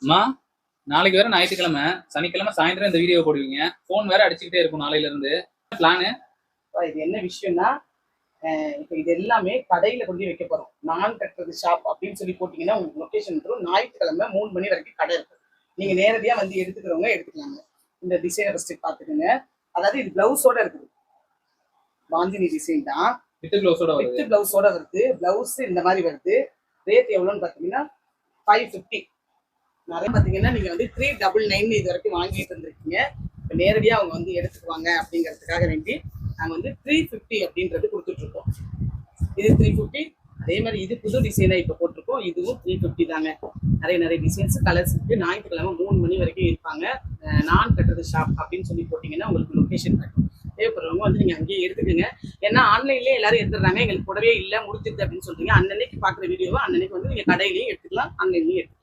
அம்மா, நாளைக்கு வேற ஞாயிற்றுக்கிழமை, சனிக்கிழமை சாயந்தரம் இந்த வீடியோ போடுவீங்க. போன் வேற அடிச்சுக்கிட்டே இருக்கும் நாளையில இருந்து. பிளானு? இது என்ன விஷயம்னா, இப்போ இது எல்லாமே கடையில கொண்டு வைக்க போறோம். நான் கட்டுறது ஷாப் அப்படின்னு சொல்லி போட்டீங்கன்னா உங்களுக்கு லொகேஷன் வரும். ஞாயிற்றுக்கிழமை 3 மணி வரைக்கும் கடை இருக்கு. நீங்க நேரடியா வந்து எடுத்துக்கிறவங்க எடுத்துக்கலாங்க. இந்த டிசைனை ஃபர்ஸ்ட் பாத்துக்கோங்க. அதாவது இது பிளவுஸோட இருக்குது. பாந்தினி டிசைன் தான். வித் பிளவுஸோட வருது. வித் பிளவுஸோட வருது. பிளவுஸ் இந்த மாதிரி வருது. ரேட் எவ்வளோன்னு பாத்தீங்கன்னா 550. நிறைய பாத்தீங்கன்னா நீங்க வந்து 399 இது வரைக்கும் வாங்கிட்டு இருந்திருக்கீங்க. இப்போ நேரடியா அவங்க வந்து எடுத்துக்குவாங்க அப்படிங்கிறதுக்காக வேண்டி நாங்கள் வந்து 350 அப்படின்றது கொடுத்துட்டு இருக்கோம். இது 350. அதே மாதிரி இது புது டிசைனா இப்போ போட்டிருக்கோம். இதுவும் 350 தாங்க. நிறைய டிசைன்ஸ் கலர்ஸ் இருக்கு. ஞாயிற்றுக்கிழமை 3 மணி வரைக்கும் இருப்பாங்க. நான் கட்டுறது ஷாப் அப்படின்னு சொல்லி போட்டீங்கன்னா உங்களுக்கு லொகேஷன் இருக்கும். தேவைப்படுறவங்க வந்து நீங்க அங்கேயே எடுத்துக்கோங்க. ஏன்னா ஆன்லைன்லேயே எல்லாரும் எடுத்துடுறாங்க. எங்களுக்கு கூடவே இல்லை முடிச்சிருது அப்படின்னு சொல்றீங்க. அன்னன்னைக்கு பார்க்குற வீடியோவை அன்னன்னைக்கு வந்து நீங்க கடையிலையும் எடுத்துக்கலாம், ஆன்லைன்லையும் எடுத்துக்கலாம்.